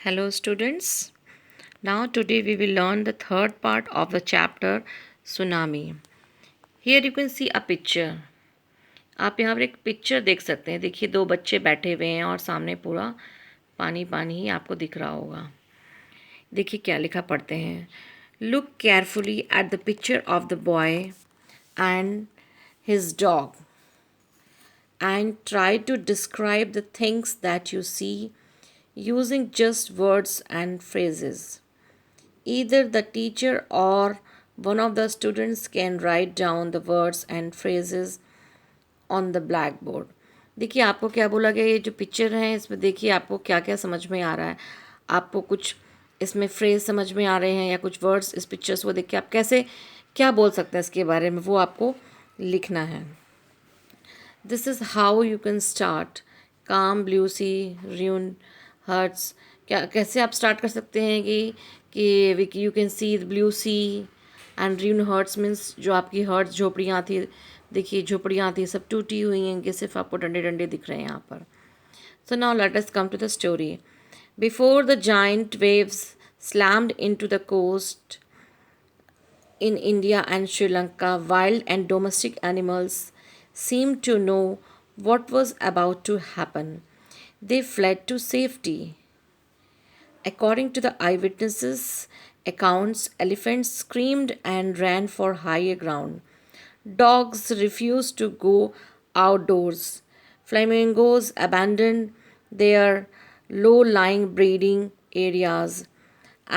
Hello, students. Now, today we will learn the third part of the chapter Tsunami. Here you can see a picture. आप यहाँ पर एक picture देख सकते हैं. देखिए दो बच्चे बैठे हुए हैं और सामने पूरा पानी पानी ही आपको दिख रहा होगा. देखिए क्या लिखा पढ़ते हैं. Look carefully at the picture of the boy and his dog and try to describe the things that you see using just words and phrases. Either the teacher or one of the students can write down the words and phrases on the blackboard. देखिए आपको क्या बोला गया. ये जो picture है इसमें देखिए आपको क्या क्या समझ में आ रहा है. आपको कुछ इसमें फ्रेज समझ में आ रहे हैं या कुछ वर्ड्स इस पिक्चर्स को देख के आप कैसे क्या बोल सकते हैं इसके बारे में, वो आपको लिखना है. This is how you can start. काम, ब्लू सी, र्यून, हर्ट्स. क्या कैसे आप स्टार्ट कर सकते हैं कि you can see blue sea and ruin hearts means जो आपकी हर्ट्स झोपड़ियाँ थी. देखिए झोपड़ियाँ थी सब टूटी हुई हैं कि सिर्फ आपको डंडे डंडे दिख रहे हैं यहाँ पर. So now let us come to the story. Before the giant waves slammed into the coast in India and Sri Lanka, wild and domestic animals seemed to know what was about to happen. They fled to safety. According to the eyewitnesses' accounts, elephants screamed and ran for higher ground. Dogs refused to go outdoors. Flamingos abandoned their low lying breeding areas,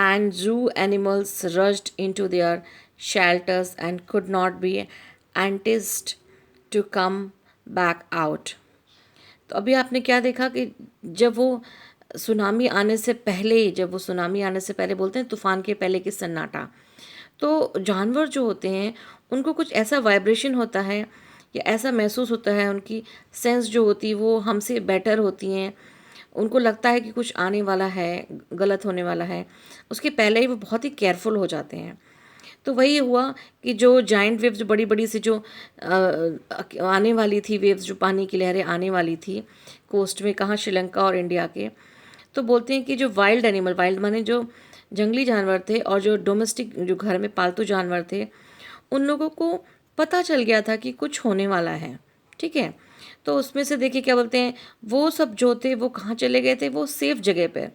and zoo animals rushed into their shelters and could not be enticed to come back out. तो अभी आपने क्या देखा कि जब वो tsunami आने से पहले, जब वो सुनामी आने से पहले बोलते हैं तूफ़ान के पहले की सन्नाटा, तो जानवर जो होते हैं उनको कुछ ऐसा वाइब्रेशन होता है या ऐसा महसूस होता है, उनकी सेंस जो होती है वो हमसे बेटर होती हैं. उनको लगता है कि कुछ आने वाला है, गलत होने वाला है, उसके पहले ही वो बहुत ही केयरफुल हो जाते हैं. तो वही हुआ कि जो जाइंट वेव्स, जो बड़ी बड़ी सी जो आने वाली थी वेव्स, जो पानी की लहरें आने वाली थी कोस्ट में, कहाँ, श्रीलंका और इंडिया के, तो बोलते हैं कि जो वाइल्ड एनिमल, वाइल्ड माने जो जंगली जानवर थे, और जो डोमेस्टिक जो घर में पालतू जानवर थे, उन लोगों को पता चल गया था कि कुछ होने वाला है. ठीक है. तो उसमें से देखिए क्या बोलते हैं, वो सब जो थे वो कहाँ चले गए थे, वो सेफ जगह पे,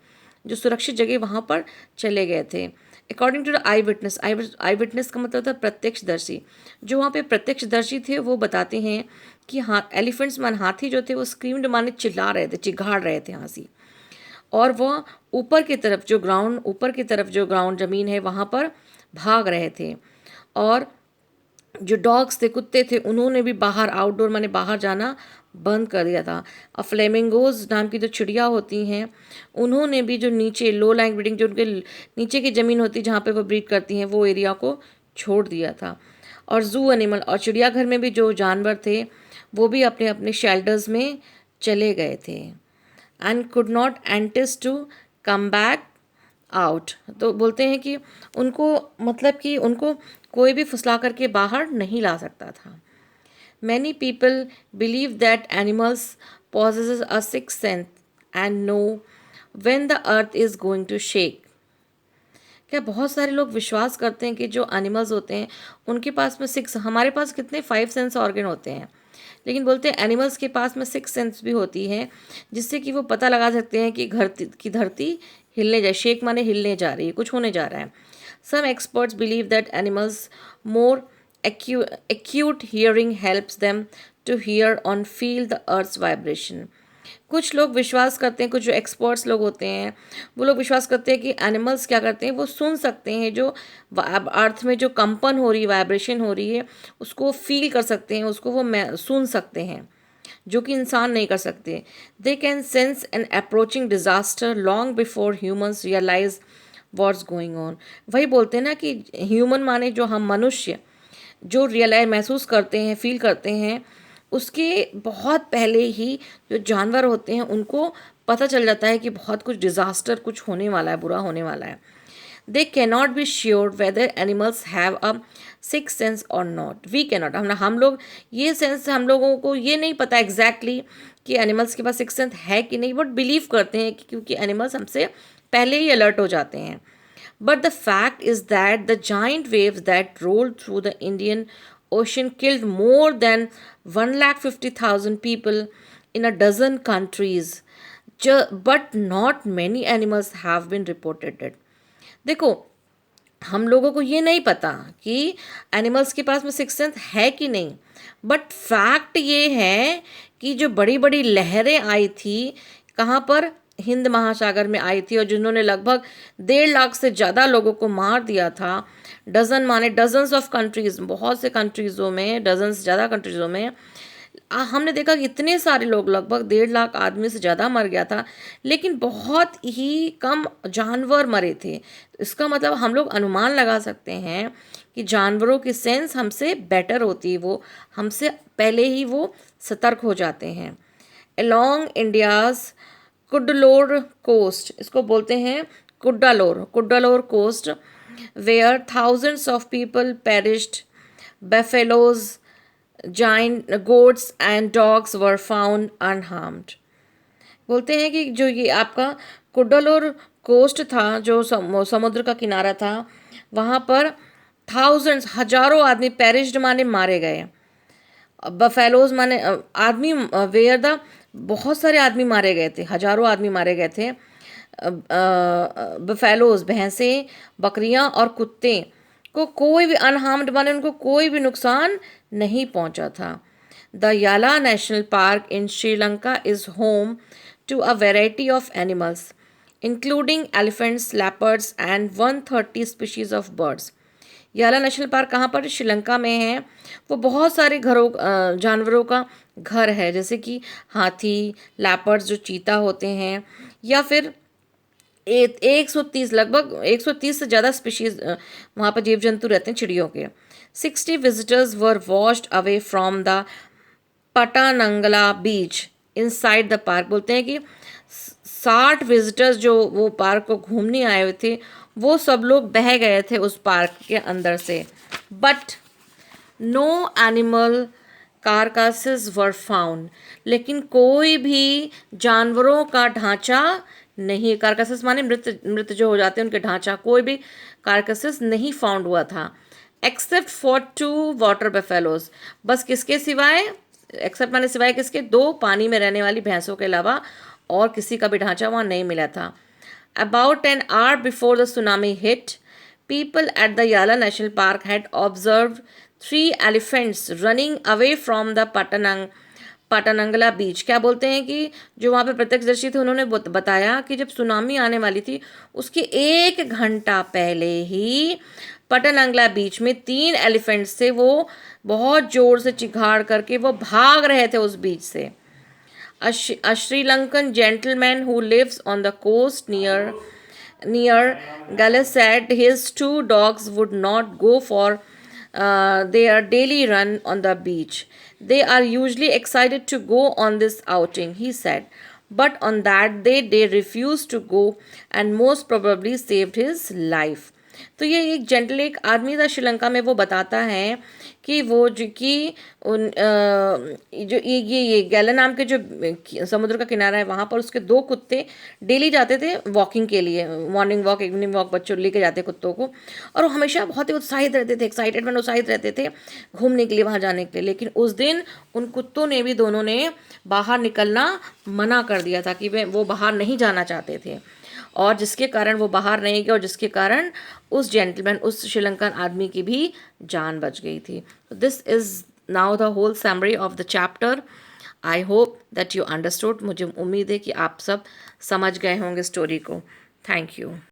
जो सुरक्षित जगह वहाँ पर चले गए थे. According to the eyewitness, eyewitness का मतलब था प्रत्यक्षदर्शी. जो वहाँ पे प्रत्यक्षदर्शी थे वो बताते हैं कि हाँ, एलिफेंट्स मान हाथी जो थे वो स्क्रीम्ड माने चिल्ला रहे थे, चिघाड़ रहे थे हंसी, और वह ऊपर की तरफ जो ग्राउंड, ऊपर की तरफ जो ग्राउंड ज़मीन है वहाँ पर भाग रहे थे. और जो डॉग्स थे, कुत्ते थे, उन्होंने भी बाहर, आउटडोर माने बाहर जाना बंद कर दिया था. और फ्लेमिंगोज नाम की जो चिड़िया होती हैं, उन्होंने भी जो नीचे लो लाइंग ब्रीडिंग, जो उनके नीचे की ज़मीन होती है जहाँ पे वो ब्रीड करती हैं, वो एरिया को छोड़ दिया था. और जू एनिमल और चिड़ियाघर में भी जो जानवर थे वो भी अपने अपने शेल्टर्स में चले गए थे. And could not entice to come back out. तो बोलते हैं कि उनको, मतलब कि उनको कोई भी फुसला करके बाहर नहीं ला सकता था. Many people believe that animals possesses a sixth sense and know when the earth is going to shake. क्या बहुत सारे लोग विश्वास करते हैं कि जो एनिमल्स होते हैं उनके पास में सिक्स, हमारे पास कितने 5 सेंस ऑर्गन होते हैं, लेकिन बोलते हैं एनिमल्स के पास में 6 सेंस भी होती है, जिससे कि वो पता लगा सकते हैं कि धरती हिलने जा, शेक माने हिलने जा रही है, कुछ होने जा रहा है. Some experts believe that animals more acute hearing helps them to hear on feel the earth's vibration. कुछ लोग विश्वास करते हैं, कुछ जो एक्सपर्ट्स लोग होते हैं वो लोग विश्वास करते हैं कि एनिमल्स क्या करते हैं, वो सुन सकते हैं जो अर्थ में जो कंपन हो रही है, वाइब्रेशन हो रही है, उसको फील कर सकते हैं, उसको वो सुन सकते हैं, जो कि इंसान नहीं कर सकते. They can sense an approaching disaster long before humans realise what's going on. वही बोलते हैं ना कि ह्यूमन माने जो हम मनुष्य जो रियलाइज महसूस करते हैं, फील करते हैं, उसके बहुत पहले ही जो जानवर होते हैं उनको पता चल जाता है कि बहुत कुछ डिज़ास्टर, कुछ होने वाला है, बुरा होने वाला है. They cannot be sure whether animals have a six sense और नॉट. वी कैनॉट, हम लोग ये सेंस, हम लोगों को ये नहीं पता एग्जैक्टली कि एनिमल्स के पास सिक्स सेंस है कि नहीं, बट बिलीव करते हैं कि क्योंकि एनिमल्स हमसे पहले ही अलर्ट हो जाते हैं. But the fact is that the giant waves that rolled through the Indian Ocean killed more than 150,000 people in a dozen countries. But not many animals have been reported dead. देखो, हम लोगों को ये नहीं पता कि एनिमल्स के पास में सिक्स सेंस है कि नहीं, बट फैक्ट ये है कि जो बड़ी बड़ी लहरें आई थी, कहाँ पर, हिंद महासागर में आई थी, और जिन्होंने लगभग 1.5 लाख से ज़्यादा लोगों को मार दिया था. डजन माने डजन्स ऑफ कंट्रीज़, बहुत से कंट्रीज़ों में, डजन से ज़्यादा कंट्रीज़ों में हमने देखा कि इतने सारे लोग, लगभग 1.5 लाख आदमी से ज़्यादा मर गया था, लेकिन बहुत ही कम जानवर मरे थे. तो इसका मतलब हम लोग अनुमान लगा सकते हैं कि जानवरों की सेंस हमसे बेटर होती है, वो हमसे पहले ही वो सतर्क हो जाते हैं. अलोंग इंडियाज़ कुड्डलोर कोस्ट, इसको बोलते हैं Cuddalore coast, where thousands of people perished, buffaloes, giant goats and dogs were found unharmed. बोलते हैं कि जो ये आपका कुड्डलोर कोस्ट था, जो समुद्र का किनारा था, वहाँ पर थाउजेंड्स, हजारों आदमी, पेरिश्ड माने मारे गए, बफेलोज माने आदमी, वेयर द, बहुत सारे आदमी मारे गए थे, हजारों आदमी मारे गए थे. बफेलोज भैंसें, बकरियां और कुत्ते को कोई भी अनहार्म्ड माने उनको कोई भी नुकसान नहीं पहुंचा था. The Yala National Park in Sri Lanka is home to a variety of animals including elephants, leopards and 130 species of birds. Yala National Park कहाँ पर, श्रीलंका में है. वो बहुत सारे जानवरों का घर है, जैसे कि हाथी, लेपर्ड्स जो चीता होते हैं, या फिर 130, लगभग 130 से ज़्यादा स्पीशीज वहाँ पर जीव जंतु रहते हैं चिड़ियों के. 60 visitors were washed away from the Patanangala beach inside the park. बोलते हैं कि 60 विजिटर्स जो वो पार्क को घूमने आए हुए थे, वो सब लोग बह गए थे उस पार्क के अंदर से. But no animal carcasses were found, लेकिन कोई भी जानवरों का ढांचा नहीं, कारकासेस माने मृत जो हो जाते हैं उनके ढांचा, कोई भी कारकासेस नहीं फाउंड हुआ था. एक्सेप्ट फॉर 2 वाटर बेफेलोज, बस किसके सिवाय, एक्सेप्ट माने सिवाय किसके, 2 पानी में रहने वाली भैंसों के अलावा और किसी का भी ढांचा वहाँ नहीं मिला था. About an hour before the tsunami hit, people at the Yala National Park had observed 3 elephants running away from the पटानंगला बीच. क्या बोलते हैं कि जो वहाँ पे प्रत्यक्षदर्शी थे, उन्होंने बताया कि जब सुनामी आने वाली थी उसके 1 घंटा पहले ही पटानंगला बीच में 3 एलिफेंट्स थे, वो बहुत जोर से चिघाड़ करके वो भाग रहे थे उस बीच से. A Sri Lankan gentleman who lives on the coast near Gala said his 2 dogs would not go for their daily run on the beach. They are usually excited to go on this outing, he said. But on that day, they refused to go and most probably saved his life. तो ये एक gentle एक आदमी था श्रीलंका में, वो बताता है कि वो जो कि उन जो ये गैला नाम के जो समुद्र का किनारा है, वहाँ पर उसके 2 कुत्ते डेली जाते थे वॉकिंग के लिए, मॉर्निंग वॉक, इवनिंग वॉक, बच्चों लेके जाते कुत्तों को, और वो हमेशा बहुत ही उत्साहित रहते थे, एक्साइटेड उत्साहित रहते थे घूमने के लिए, वहाँ जाने के लिए. लेकिन उस दिन उन कुत्तों ने भी, दोनों ने बाहर निकलना मना कर दिया था कि वो बाहर नहीं जाना चाहते थे, और जिसके कारण वो बाहर नहीं गए, और जिसके कारण उस जेंटलमैन, उस श्रीलंकन आदमी की भी जान बच गई थी. This is now the whole summary of the chapter. I hope that you understood. मुझे उम्मीद है कि आप सब समझ गए होंगे स्टोरी को. Thank you.